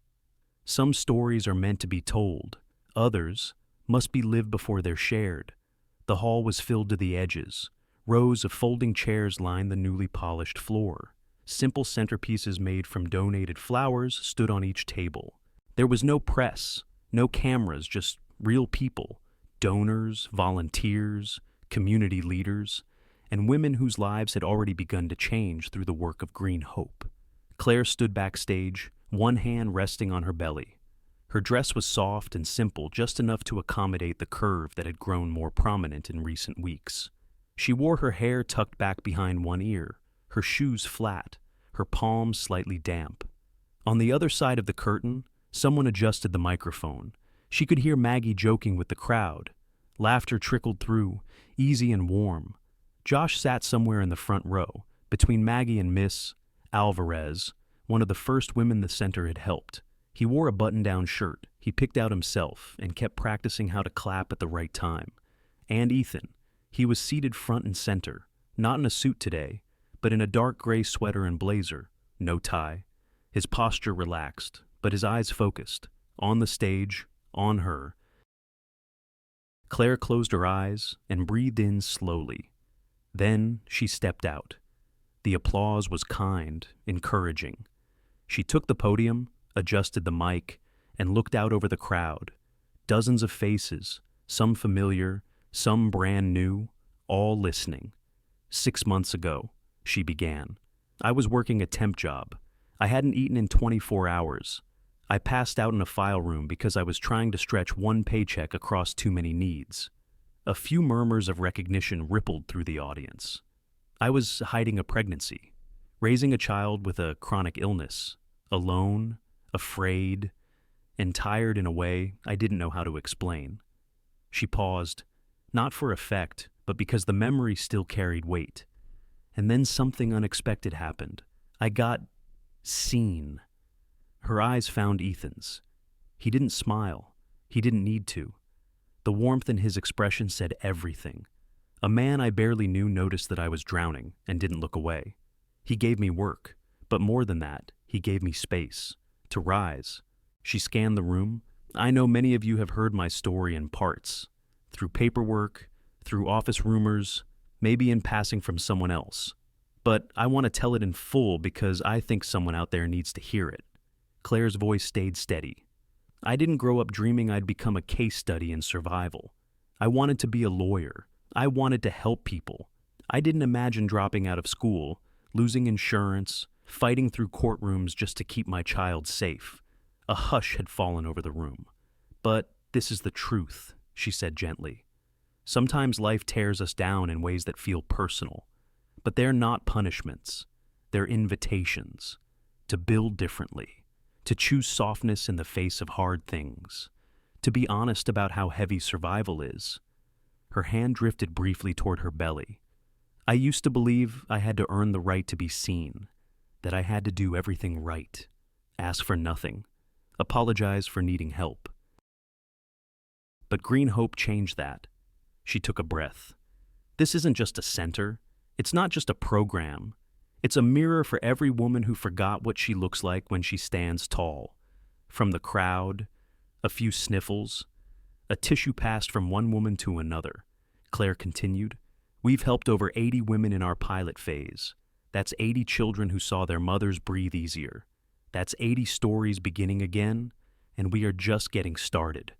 Some stories are meant to be told. Others must be lived before they're shared. The hall was filled to the edges. Rows of folding chairs lined the newly polished floor. Simple centerpieces made from donated flowers stood on each table. There was no press, no cameras, just real people, donors, volunteers, community leaders, and women whose lives had already begun to change through the work of Green Hope. Claire stood backstage, one hand resting on her belly. Her dress was soft and simple, just enough to accommodate the curve that had grown more prominent in recent weeks. She wore her hair tucked back behind one ear, her shoes flat, her palms slightly damp. On the other side of the curtain, someone adjusted the microphone. She could hear Maggie joking with the crowd. Laughter trickled through, easy and warm. Josh sat somewhere in the front row, between Maggie and Miss Alvarez, one of the first women the center had helped. He wore a button-down shirt he picked out himself and kept practicing how to clap at the right time. And Ethan. He was seated front and center, not in a suit today, but in a dark gray sweater and blazer, no tie. His posture relaxed, but his eyes focused, on the stage, on her. Claire closed her eyes and breathed in slowly. Then she stepped out. The applause was kind, encouraging. She took the podium, adjusted the mic, and looked out over the crowd. Dozens of faces, some familiar, some brand new, all listening. 6 months ago, she began. I was working a temp job. I hadn't eaten in 24 hours. I passed out in a file room because I was trying to stretch one paycheck across too many needs. A few murmurs of recognition rippled through the audience. I was hiding a pregnancy, raising a child with a chronic illness, alone, afraid, and tired in a way I didn't know how to explain. She paused, not for effect, but because the memory still carried weight. And then something unexpected happened. I got seen. Her eyes found Ethan's. He didn't smile. He didn't need to. The warmth in his expression said everything. A man I barely knew noticed that I was drowning and didn't look away. He gave me work, but more than that, he gave me space to rise. She scanned the room. I know many of you have heard my story in parts, through paperwork, through office rumors, maybe in passing from someone else. But I want to tell it in full because I think someone out there needs to hear it. Claire's voice stayed steady. I didn't grow up dreaming I'd become a case study in survival. I wanted to be a lawyer. I wanted to help people. I didn't imagine dropping out of school, losing insurance, fighting through courtrooms just to keep my child safe. A hush had fallen over the room. But this is the truth, she said gently. Sometimes life tears us down in ways that feel personal. But they're not punishments. They're invitations to build differently, to choose softness in the face of hard things, to be honest about how heavy survival is. Her hand drifted briefly toward her belly. I used to believe I had to earn the right to be seen, that I had to do everything right, ask for nothing, apologize for needing help. But Green Hope changed that. She took a breath. This isn't just a center. It's not just a program. It's a mirror for every woman who forgot what she looks like when she stands tall. From the crowd, a few sniffles, a tissue passed from one woman to another. Claire continued, we've helped over 80 women in our pilot phase. That's 80 children who saw their mothers breathe easier. That's 80 stories beginning again, and we are just getting started.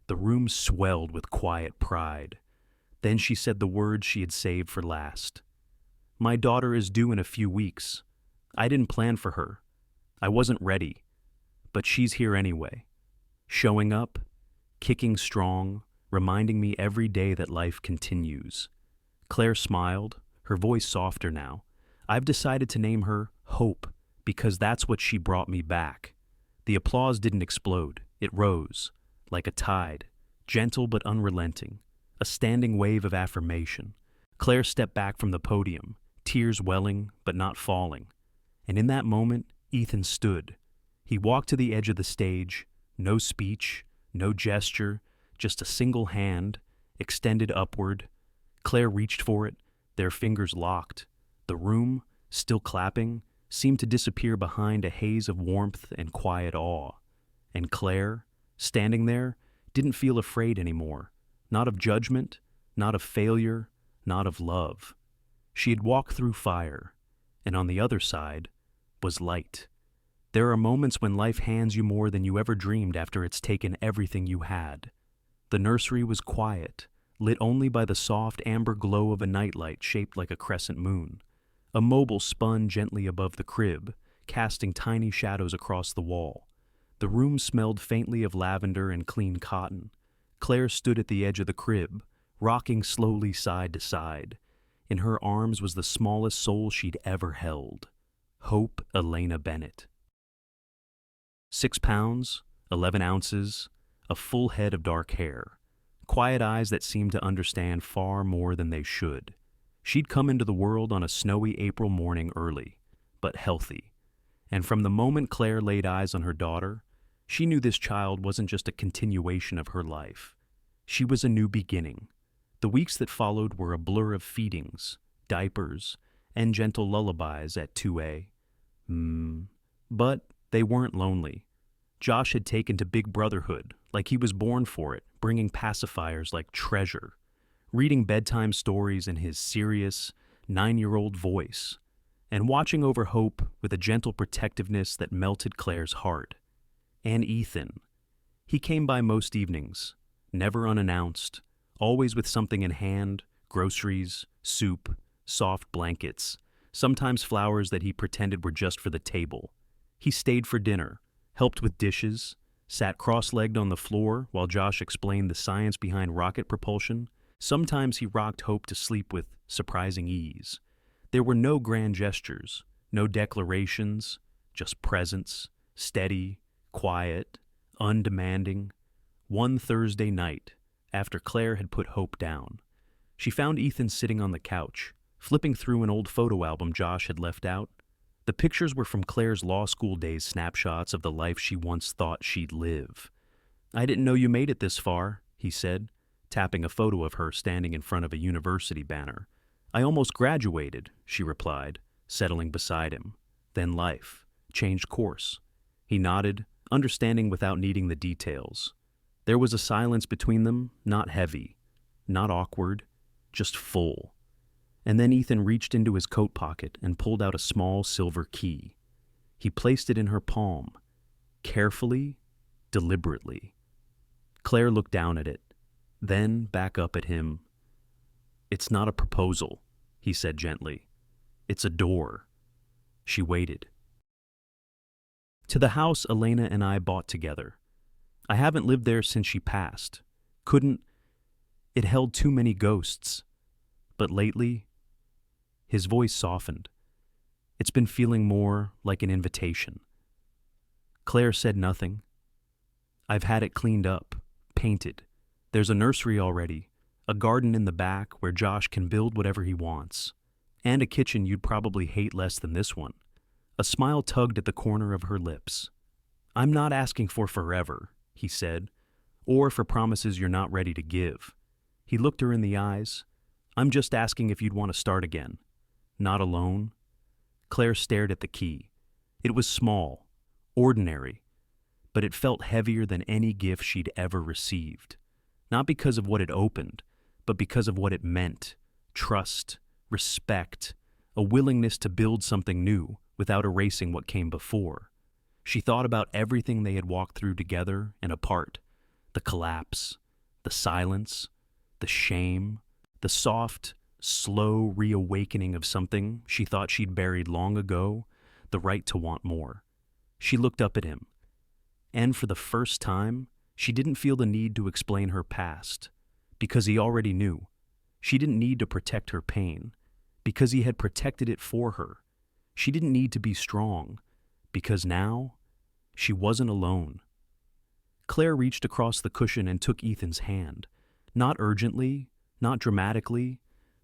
The room swelled with quiet pride. Then she said the words she had saved for last. My daughter is due in a few weeks. I didn't plan for her. I wasn't ready. But she's here anyway. Showing up, kicking strong, reminding me every day that life continues. Claire smiled, her voice softer now. I've decided to name her Hope, because that's what she brought me back. The applause didn't explode. It rose, like a tide, gentle but unrelenting, a standing wave of affirmation. Claire stepped back from the podium, tears welling but not falling. And in that moment, Ethan stood. He walked to the edge of the stage, no speech, no gesture, just a single hand, extended upward. Claire reached for it, their fingers locked. The room, still clapping, seemed to disappear behind a haze of warmth and quiet awe. And Claire, standing there, didn't feel afraid anymore. Not of judgment, not of failure, not of love. She had walked through fire, and on the other side was light. There are moments when life hands you more than you ever dreamed after it's taken everything you had. The nursery was quiet, lit only by the soft amber glow of a nightlight shaped like a crescent moon. A mobile spun gently above the crib, casting tiny shadows across the wall. The room smelled faintly of lavender and clean cotton. Claire stood at the edge of the crib, rocking slowly side to side. In her arms was the smallest soul she'd ever held. Hope Elena Bennett. 6 pounds, 11 ounces, a full head of dark hair, quiet eyes that seemed to understand far more than they should. She'd come into the world on a snowy April morning early, but healthy. And from the moment Claire laid eyes on her daughter, she knew this child wasn't just a continuation of her life. She was a new beginning. The weeks that followed were a blur of feedings, diapers, and gentle lullabies at 2A. But they weren't lonely. Josh had taken to big brotherhood, like he was born for it, bringing pacifiers like treasure, reading bedtime stories in his serious, 9-year-old voice, and watching over Hope with a gentle protectiveness that melted Claire's heart. And Ethan. He came by most evenings, never unannounced, always with something in hand, groceries, soup, soft blankets, sometimes flowers that he pretended were just for the table. He stayed for dinner, helped with dishes, sat cross-legged on the floor while Josh explained the science behind rocket propulsion, Sometimes he rocked Hope to sleep with surprising ease. There were no grand gestures, no declarations, just presence, steady, quiet, undemanding. One Thursday night, after Claire had put Hope down, she found Ethan sitting on the couch, flipping through an old photo album Josh had left out. The pictures were from Claire's law school days, snapshots of the life she once thought she'd live. "I didn't know you made it this far," he said, tapping a photo of her standing in front of a university banner. "I almost graduated," she replied, settling beside him. Then life changed course. He nodded, understanding without needing the details. There was a silence between them, not heavy, not awkward, just full. And then Ethan reached into his coat pocket and pulled out a small silver key. He placed it in her palm, carefully, deliberately. Claire looked down at it, then back up at him. "It's not a proposal," he said gently. "It's a door." She waited. "To the house Elena and I bought together. I haven't lived there since she passed. Couldn't. It held too many ghosts. But lately," his voice softened, "it's been feeling more like an invitation." Claire said nothing. "I've had it cleaned up, painted. There's a nursery already, a garden in the back where Josh can build whatever he wants, and a kitchen you'd probably hate less than this one." A smile tugged at the corner of her lips. "I'm not asking for forever," he said, "or for promises you're not ready to give." He looked her in the eyes. "I'm just asking if you'd want to start again. Not alone." Claire stared at the key. It was small, ordinary, but it felt heavier than any gift she'd ever received. Not because of what it opened, but because of what it meant. Trust, respect, a willingness to build something new without erasing what came before. She thought about everything they had walked through together and apart. The collapse, the silence, the shame, the soft, slow reawakening of something she thought she'd buried long ago, the right to want more. She looked up at him, and for the first time, she didn't feel the need to explain her past, because he already knew. She didn't need to protect her pain, because he had protected it for her. She didn't need to be strong, because now she wasn't alone. Claire reached across the cushion and took Ethan's hand, not urgently, not dramatically,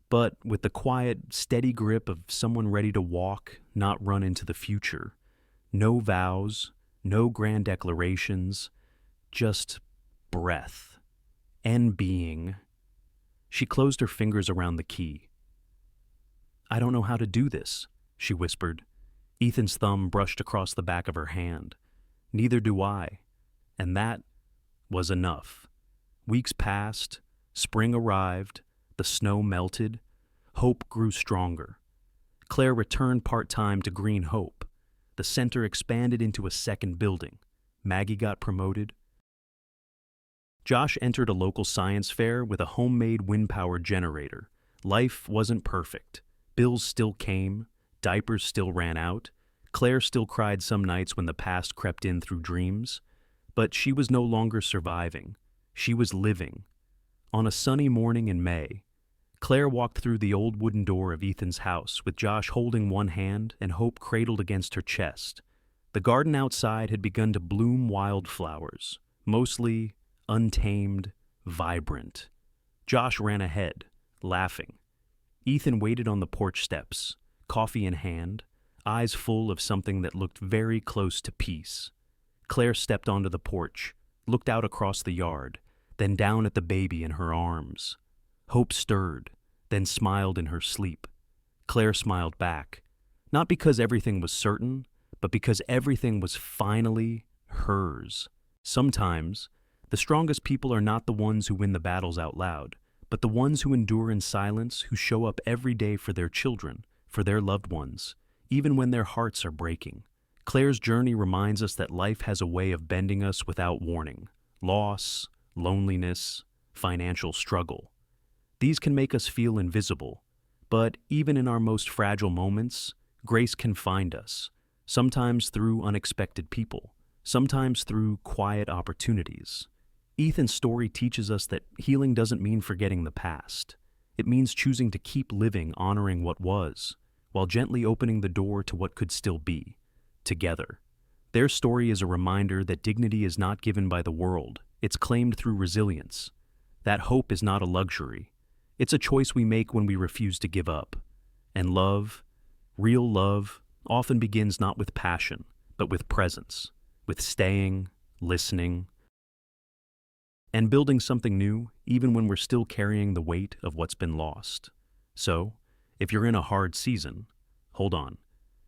but with the quiet, steady grip of someone ready to walk, not run into the future. No vows, no grand declarations, just breath and being. She closed her fingers around the key. "I don't know how to do this," she whispered. Ethan's thumb brushed across the back of her hand. "Neither do I." And that was enough. Weeks passed, spring arrived, the snow melted, hope grew stronger. Claire returned part-time to Green Hope. The center expanded into a second building. Maggie got promoted. Josh entered a local science fair with a homemade wind-powered generator. Life wasn't perfect. Bills still came, diapers still ran out, Claire still cried some nights when the past crept in through dreams. But she was no longer surviving. She was living. On a sunny morning in May, Claire walked through the old wooden door of Ethan's house with Josh holding one hand and Hope cradled against her chest. The garden outside had begun to bloom wildflowers, mostly untamed, vibrant. Josh ran ahead, laughing. Ethan waited on the porch steps, coffee in hand, eyes full of something that looked very close to peace. Claire stepped onto the porch, looked out across the yard, then down at the baby in her arms. Hope stirred, then smiled in her sleep. Claire smiled back, not because everything was certain, but because everything was finally hers. Sometimes, the strongest people are not the ones who win the battles out loud, but the ones who endure in silence, who show up every day for their children, for their loved ones, even when their hearts are breaking. Claire's journey reminds us that life has a way of bending us without warning. Loss, loneliness, financial struggle. These can make us feel invisible, but even in our most fragile moments, grace can find us, sometimes through unexpected people, sometimes through quiet opportunities. Ethan's story teaches us that healing doesn't mean forgetting the past. It means choosing to keep living, honoring what was, while gently opening the door to what could still be, together. Their story is a reminder that dignity is not given by the world, it's claimed through resilience. That hope is not a luxury. It's a choice we make when we refuse to give up. And love, real love, often begins not with passion, but with presence, with staying, listening, and building something new, even when we're still carrying the weight of what's been lost. So, if you're in a hard season, hold on.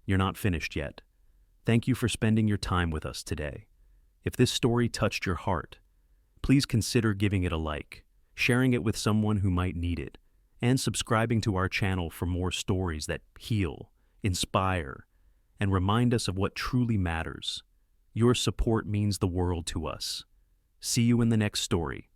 You're not finished yet. Thank you for spending your time with us today. If this story touched your heart, please consider giving it a like, sharing it with someone who might need it, and subscribing to our channel for more stories that heal, inspire, and remind us of what truly matters. Your support means the world to us. See you in the next story.